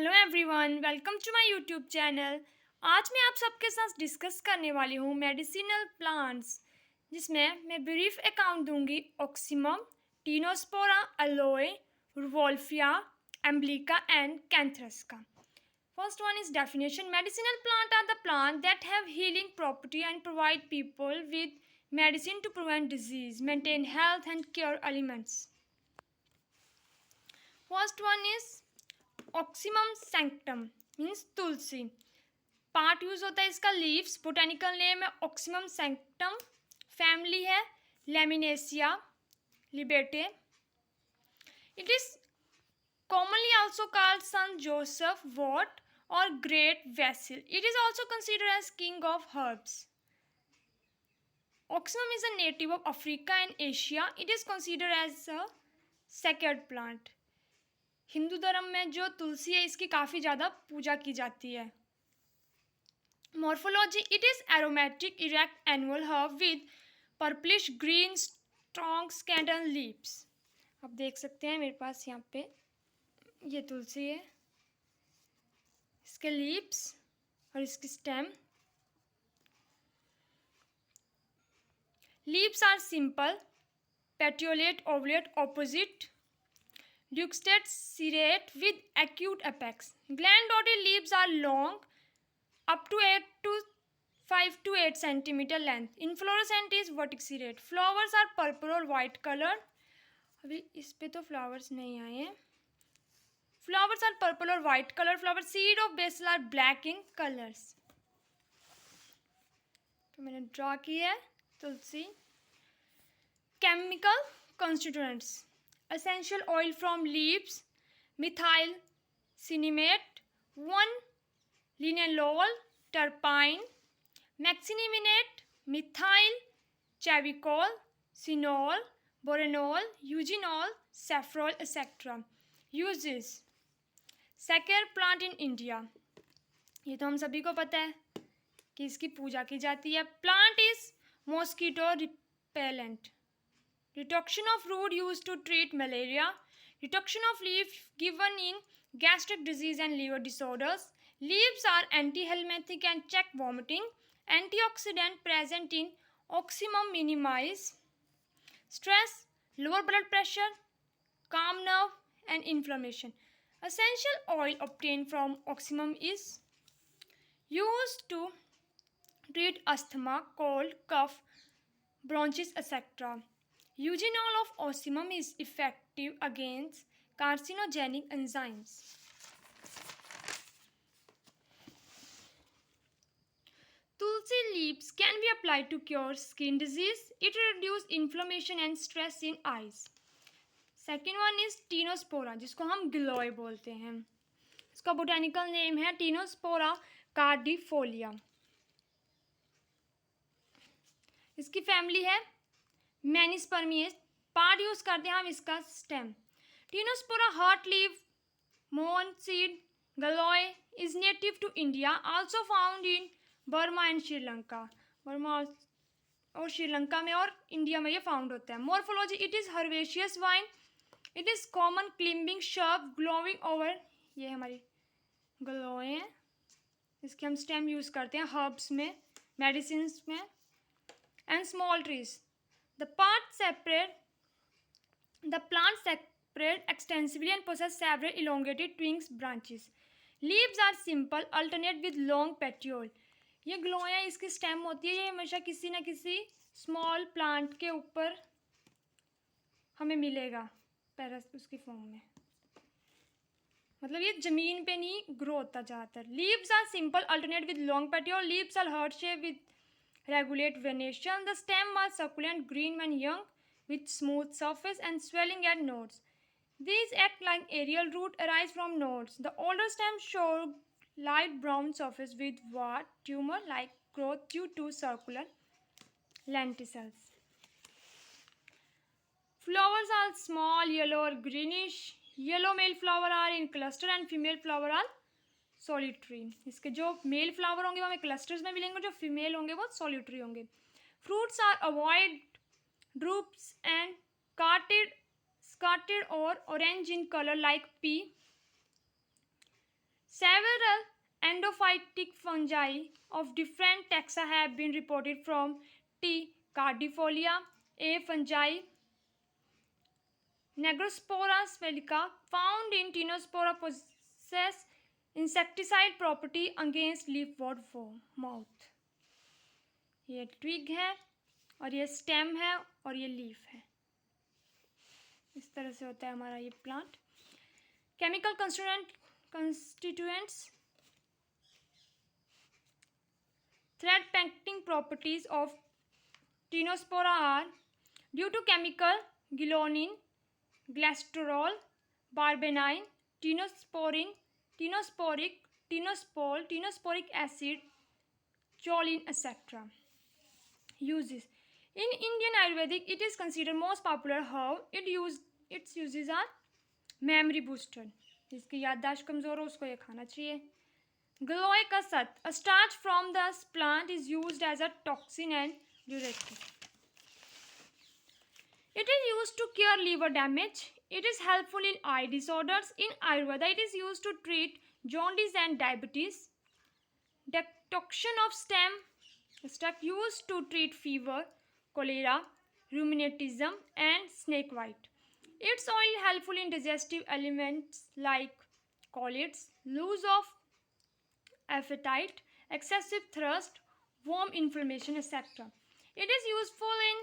Hello everyone, welcome to my YouTube channel. आज मैं आप सबके साथ डिस्कस करने वाली हूँ मेडिसिनल प्लांट्स, जिसमें मैं ब्रीफ अकाउंट दूंगी ऑक्सिमम, टीनोस्पोरा, अलोए, रुवोल्फिया, एम्ब्लिका एंड कैंथरस का। First one is definition. Medicinal plants are the plants that have healing property and provide people with medicine to prevent disease, maintain health and cure ailments. First one is Ocimum sanctum means tulsi. Part use होता है इसका leaves. Botanical name है ऑक्सीमम sanctum. Family है Lamiaceae Labiatae. It is commonly also called Saint Joseph wort or great basil. It is also considered as king of herbs. Ocimum is a native of Africa and Asia. It is considered as a sacred plant. Hindu धर्म में जो तुलसी है इसकी काफ़ी ज़्यादा पूजा की जाती है। Morphology, it is aromatic erect annual herb with purplish green strong scandal leaves. आप देख सकते हैं मेरे पास यहाँ पे ये तुलसी है, इसके लीव्स और इसकी stem. Leaves are simple, petiolate ovate opposite, ductate serrate with acute apex. Gland dotted leaves are long, up to 5 to 8 centimeter length. Inflorescence is verticillate. Flowers are purple or white color. अभी इस पे तो flowers नहीं आए हैं। Flowers are purple or white color. Flower seed of basil are black in colors. तो मैंने draw किया है तुलसी। Chemical constituents. Essential oil from leaves, methyl cinnamate, 1 linalool terpene, methacrylate, methyl chavicol, cinnol, boronol, eugenol, saffrol, etc. Uses. Sacred plant in India. ये तो हम सभी को पता है कि इसकी पूजा की जाती है। Plant is mosquito repellent. Reduction of root used to treat malaria. Reduction of leaf given in gastric disease and liver disorders. Leaves are anti-helminthic and check vomiting. Antioxidant present in oxymum minimize stress, lower blood pressure, calm nerve and inflammation. Essential oil obtained from oxymum is used to treat asthma, cold, cough, bronchitis, etc. Eugenol of oxymum is effective against carcinogenic enzymes. Tulsi leaves can be applied to cure skin disease. It reduces inflammation and stress in eyes. Second one is Tinospora, जिसको हम गिलोय बोलते हैं। इसका botanical name है Tinospora cordifolia. इसकी family है Menispermaceae. Part use करते हैं हम इसका stem. Tinospora heart leave moon seed giloy is native to India, also found in Burma and Sri Lanka. Burma और श्रीलंका में और इंडिया में ये फाउंड होता है। Morphology, it is herbaceous wine. It is common climbing shrub glowing over. ये हमारी गलोय है, इसके हम स्टेम यूज करते हैं हर्ब्स में, मेडिसिन में। And small trees, The plant separate extensively and possess several elongated twigs branches. Leaves are simple, alternate with long petiole. ये ग्लोया इसकी स्टेम होती है, ये हमेशा किसी न किसी स्मॉल प्लांट के ऊपर हमें मिलेगा पैरस उसकी फॉर्म में। मतलब ये जमीन पे नहीं ग्रो होता ज़्यादातर। Leaves are simple, alternate with long petiole. Leaves are heart shaped with regulate venation. The stem are succulent green when young with smooth surface and swelling at nodes. These act like aerial root arise from nodes. The older stems show light brown surface with wart tumor like growth due to circular lenticels. Flowers are small, yellow or greenish. Yellow male flower are in cluster and female flower are solitary. इसके जो male flower होंगे वो हमें clusters में मिलेंगे, जो female होंगे वो सॉलिटरी होंगे। Fruits are avoid droops and स्कार्टेड और orange in colour like P. Several endophytic fungi of different taxa have been reported from T. cardifolia, A. fungi, Negrospora spherica found in Tinospora possess insecticide property against leafwort moth. ये twig है और ये stem है और ये leaf है. इस तरह से होता है हमारा ये plant. Chemical constituents thread painting properties of Tinospora are due to chemical guanine, glycerol, barbenine, tinosporin, tinosporic, tinospol, tinosporic acid, choline, etc. Uses. In Indian Ayurvedic, it is considered most popular herb. Its uses are memory booster. जिसकी याददाश्त कमज़ोर हो उसको ये खाना चाहिए. Galoy का सत, a starch from the plant, is used as a toxin and diuretic. It is used to cure liver damage. It is helpful in eye disorders. In Ayurveda, it is used to treat jaundice and diabetes. Decoction of stem stuff used to treat fever, cholera, rheumatism, and snake bite. Its oil helpful in digestive elements like colitis, loss of appetite, excessive thirst, worm inflammation, etc. It is useful in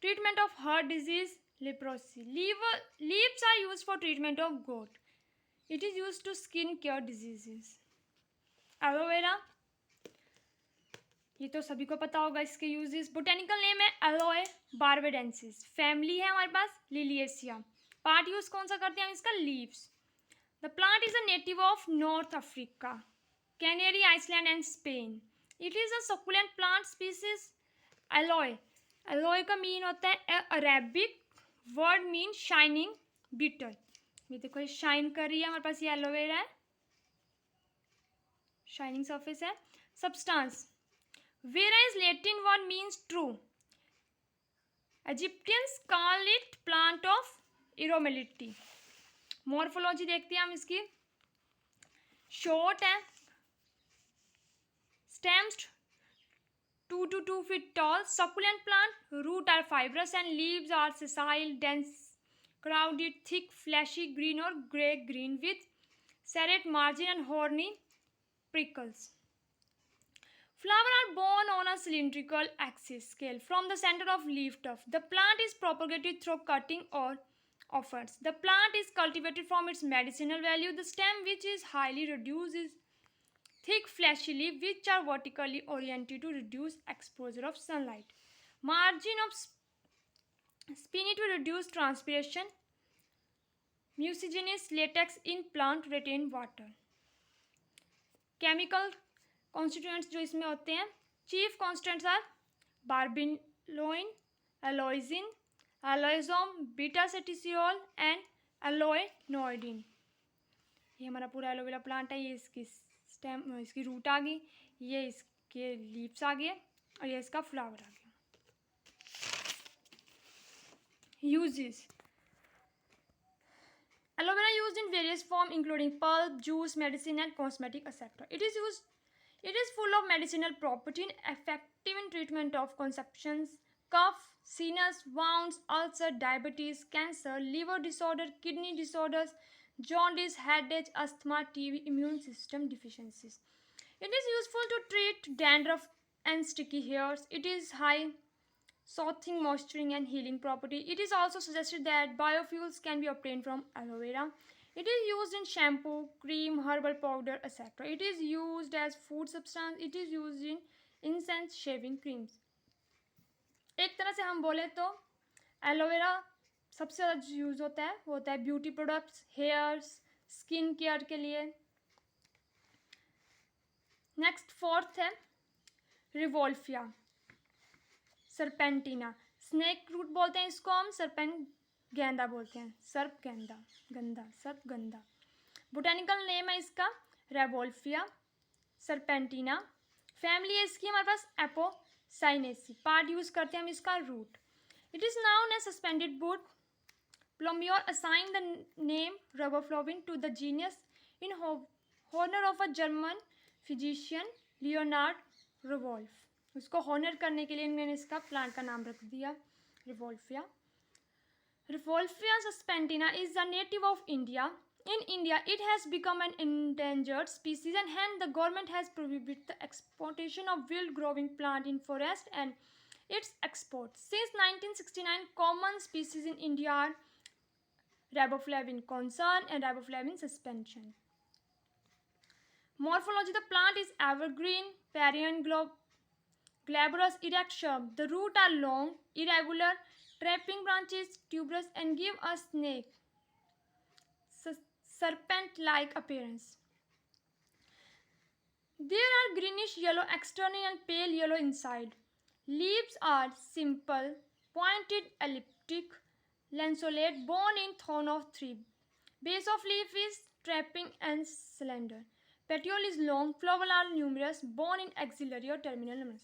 treatment of heart disease, leprosy. Leaves are used for treatment of gout. It is used to skin care diseases. Aloe vera, ये तो सभी को पता होगा इसके uses. Botanical name है alloy बारबेडेंसिस. Family है हमारे पास लिलिएसिया. पार्ट यूज कौन सा करते हैं हम इसका? Leaves. The plant is a native of North Africa, Canary island and Spain. It is a succulent plant species. Aloe, aloe का मीन होता है Arabic word mean shining beetle. ये देखो ये शाइन कर रही है हमारे पास. ये एलोवेरा है, शाइनिंग सरफेस है. Substance, vera is Latin word means true. Egyptians call it plant of immortality. Morphology देखते हैं हम इसकी. शॉर्ट है, stems 2 to 2 feet tall, succulent plant. Root are fibrous and leaves are sessile, dense, crowded, thick, fleshy, green or grey-green with serrate margin and horny prickles. Flowers are borne on a cylindrical axis scale from the center of leaf tuft. The plant is propagated through cutting or offers. The plant is cultivated from its medicinal value. The stem, which is highly reduced, is thick fleshy leaf which are vertically oriented to reduce exposure of sunlight. Margin of spiny to reduce transpiration. Mucigenous latex in plant retain water. Chemical constituents जो इसमें होते हैं, chief constituents are barbaloin, aloesin, aloesone, beta sitosterol and aloe emodin. ये हमारा पूरा aloe vera plant है. ये इसकी स्टेम, इसकी रूट आ गई, ये इसके लीव्स आ गए और ये इसका फ्लावर आ गया. Uses. Aloe vera used in various forms including pulp, juice, medicine and cosmetic, etc. It is full of medicinal property and effective in treatment of consumptions, cough, sinus, wounds, ulcer, diabetes, cancer, liver disorder, kidney disorders, jaundice, headache, asthma, TB, immune system deficiencies. It is useful to treat dandruff and sticky hairs. It is high soothing, moisturizing and healing property. It is also suggested that biofuels can be obtained from aloe vera. It is used in shampoo, cream, herbal powder, etc. It is used as food substance. It is used in incense, shaving creams. एक तरह से हम बोले तो aloe vera सबसे ज़्यादा use होता है, वो होता है beauty products, hairs, skin care के लिए. नेक्स्ट फोर्थ है रिवोल्फिया सरपेंटिना. स्नेक रूट बोलते हैं इसको हम, सरपेंट गेंदा बोलते हैं, सर्प गेंदा, गंदा, सर्प गंदा. बोटेनिकल नेम है इसका रेवोल्फिया सरपेंटिना. फैमिली है इसकी हमारे पास एपोसाइनेसी. पार्ट यूज करते हैं हम इसका root. It is known as suspended wood. Plumier assign the name रबरफ्लोविन to the genus. in honor of a German physician Leonard Revolf. उसको हॉनर करने के लिए मैंने इसका प्लांट का नाम रख दिया रिवोल्फिया. Revolfia suspentina is a native of India. In India, it has become an endangered species, and hence the government has prohibited the exportation of wild-growing plant in forest and its export. Since 1969, common species in India are Riboflavin concern and Riboflavin suspension. Morphology: the plant is evergreen, perennial, glabrous, erect shrub. The roots are long, irregular, trapping branches, tuberous, and give a snake serpent-like appearance. There are greenish yellow external and pale yellow inside. Leaves are simple, pointed, elliptic, lanceolate, borne in thorn of 3. Base of leaf is trapping and slender. Petiole is long, flowers are numerous, borne in axillary or terminal lemmas.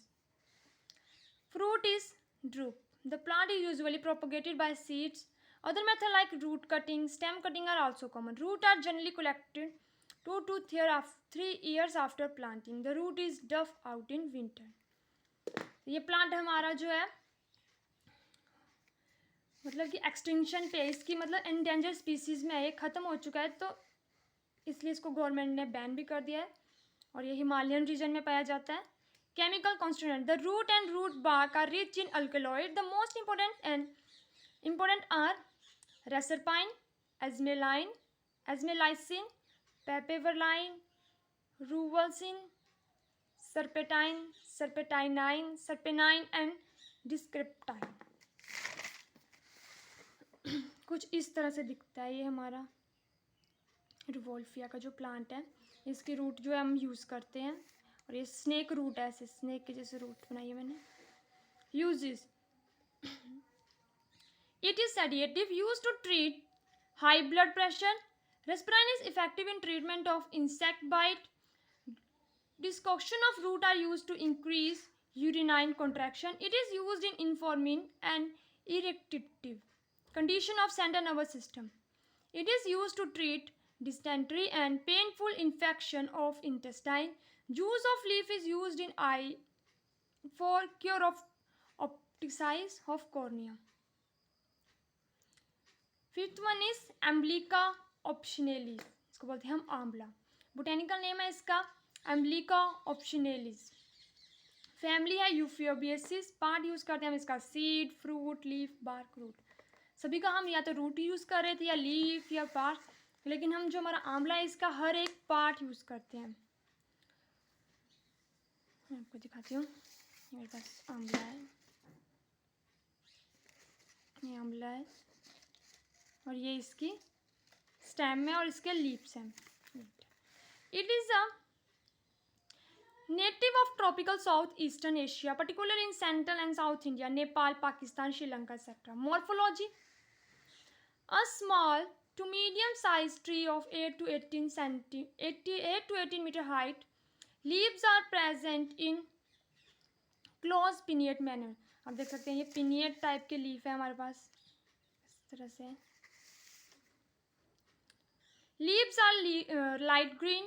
Fruit is drupe. The plant is usually propagated by seeds. Other methods like root cutting, stem cutting are also common. Roots are generally collected 2 to 3 years after planting. The root is dug out in winter. ये plant हमारा जो है मतलब कि extinction पे, इसकी मतलब endanger species में ये ख़त्म हो चुका है, तो इसलिए इसको गवर्नमेंट ने बैन भी कर दिया है और ये हिमालयन रीजन में पाया जाता है. Chemical constituent: the root and root bark are rich in alkaloid. The most important are reserpine, azmelacin, papaverline, reuvelsin, serpenine and descriptine. कुछ इस तरह से दिखता है ये हमारा रिवोल्फिया का जो प्लांट है. इसकी रूट जो है हम यूज़ करते हैं और ये स्नेक रूट है, ऐसे स्नेक के जैसे रूट बनाई है मैंने. Uses: it is sedative, use to treat high blood pressure. Reserpine is effective in treatment of insect bite. Decoction of root are used to increase urinary contraction. It is used in informing and irritative condition of central nervous system. It is used to treat dysentery and painful infection of intestine. Juice of leaf is used in eye for cure of opticis of cornea. Fifth one is Amblyca optionalis. इसको बोलते हैं हम आंवला. Botanical name है इसका Amblyca optionalis. Family है Euphorbiaceae. Part use करते हैं हम इसका seed, fruit, leaf, bark, root. सभी का हम या तो रूट यूज़ कर रहे थे या लीफ या पार्ट, लेकिन हम जो हमारा आंवला है इसका हर एक पार्ट यूज़ करते हैं. मैं आपको दिखाती हूँ. मेरे पास आंवला है, ये आंवला है और ये इसकी स्टेम है और इसके लीव्स हैं. It is a native of tropical south eastern Asia, particular in central and south India, Nepal, Pakistan, Sri Lanka etcetera. Morphology: a small to medium sized tree of 8 to 18 meter height. Leaves are present in close pinnate manner. आप देख सकते हैं ये pinnate type के leaf है हमारे पास इस तरह से. Leaves are light green,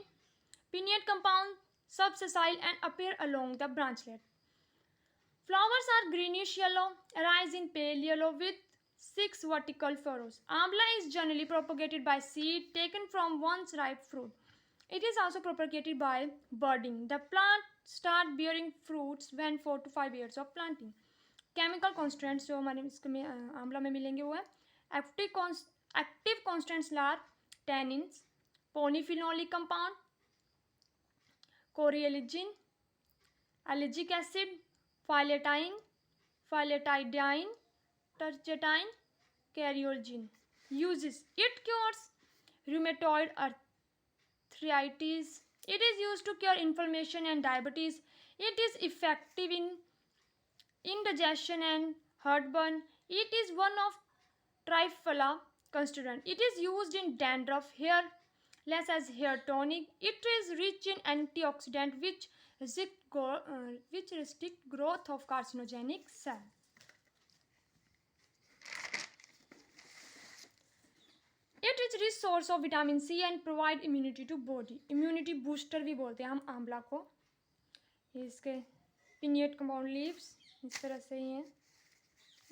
pinnate compound, subsessile and appear along the branchlet. Flowers are greenish yellow, arise in pale yellow with 6 vertical furrows. Amla is generally propagated by seed taken from once ripe fruit. It is also propagated by budding. The plant start bearing fruits when 4 to 5 years of planting. Chemical constituents जो हमारे इसमें आंवला में मिलेंगे वो है active constituents are tannins, polyphenolic compound, corioligin, allergic acid, phyllitidine, terjetine, caryolgin. Uses: it cures rheumatoid arthritis. It is used to cure inflammation and diabetes. It is effective in indigestion and heartburn. It is one of Triphala constituent. It is used in dandruff, hair loss as hair tonic. It is rich in antioxidant which restrict growth of carcinogenic cell. It is rich source of vitamin C and provide immunity to body. Immunity booster भी बोलते हैं हम आंवला को। ये इसके पिनियट compound leaves इस तरह से ही हैं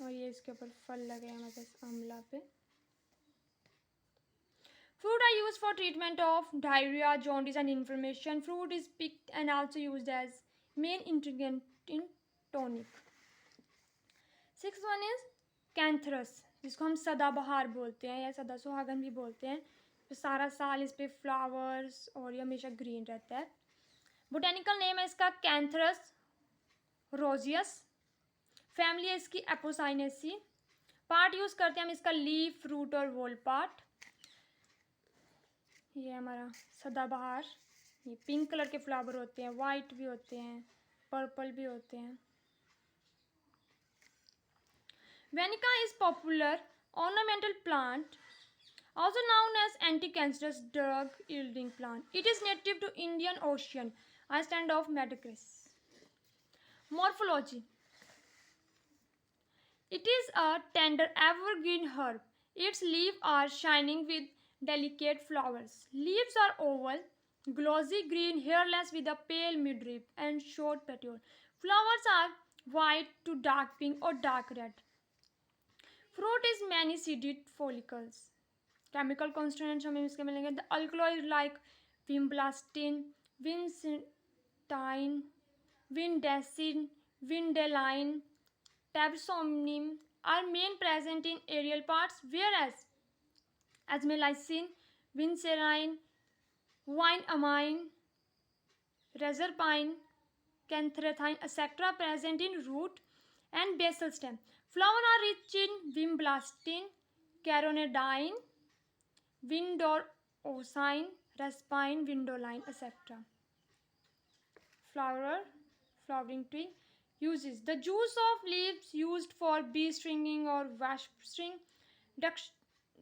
और ये इसके ऊपर फल लगे हैं हमारे पास आंवला पे। Fruit are used for treatment of diarrhea, jaundice and inflammation. Fruit is picked and also used as main ingredient in tonic. Sixth one is canthus, जिसको हम सदाबहार बोलते हैं या सदा सुहागन भी बोलते हैं। तो सारा साल इस पे फ्लावर्स और ये हमेशा ग्रीन रहता है। बोटेनिकल नेम है इसका कैंथरस रोजियस। फैमिली है इसकी एपोसाइनेसी। पार्ट यूज़ करते हैं हम इसका लीफ, रूट और वोल पार्ट। ये हमारा सदाबहार, ये पिंक कलर के फ्लावर होते हैं, वाइट भी होते हैं, पर्पल भी होते हैं। Vinca is popular ornamental plant also known as anti-cancerous drug yielding plant. It is native to Indian Ocean, island of Madagascar. Morphology. It is a tender evergreen herb. Its leaves are shining with delicate flowers. Leaves are oval, glossy green, hairless with a pale midrib and short petiole. Flowers are white to dark pink or dark red. Fruit is many seeded follicles. Chemical constituents हमें इसके मिलेंगे. The alkaloids like vinblastine, vincentine, vindacin, vindeline, tabsomnium are main present in aerial parts, whereas azmelicin, vincerine, vineamine, reserpine, canthrathine, etc. present in root and basal stem. Flowers are rich in vinblastine, caronidine, vindorosine, raspine, vindoline, etc. Flowering twig uses the juice of leaves used for bee stinging or wasp sting. The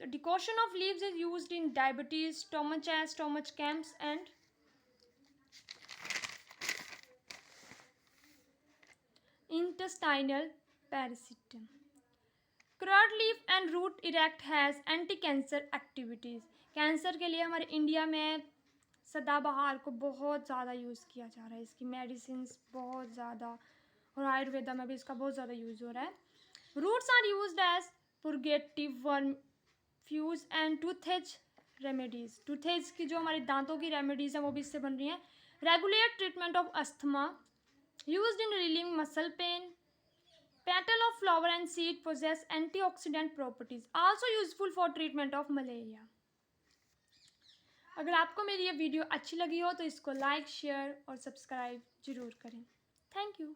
decoction of leaves is used in diabetes, stomach camps, and intestinal parasitism. Curd leaf and root erect has anti-cancer activities. Cancer के लिए हमारे India में सदाबहार को बहुत ज़्यादा use किया जा रहा है। इसकी मेडिसिन्स बहुत ज़्यादा और आयुर्वेदा में भी इसका बहुत ज़्यादा यूज़ हो रहा है। Roots are used as purgative, vermifuge and toothache remedies. Toothache की जो हमारे दांतों की रेमेडीज़ हैं वो भी इससे बन रही हैं। Regulate treatment of asthma, used in relieving muscle pain. Petal of flower and seed possess antioxidant properties, also useful for treatment of malaria. अगर आपको मेरी ये वीडियो अच्छी लगी हो तो इसको लाइक, शेयर और सब्सक्राइब ज़रूर करें। Thank you.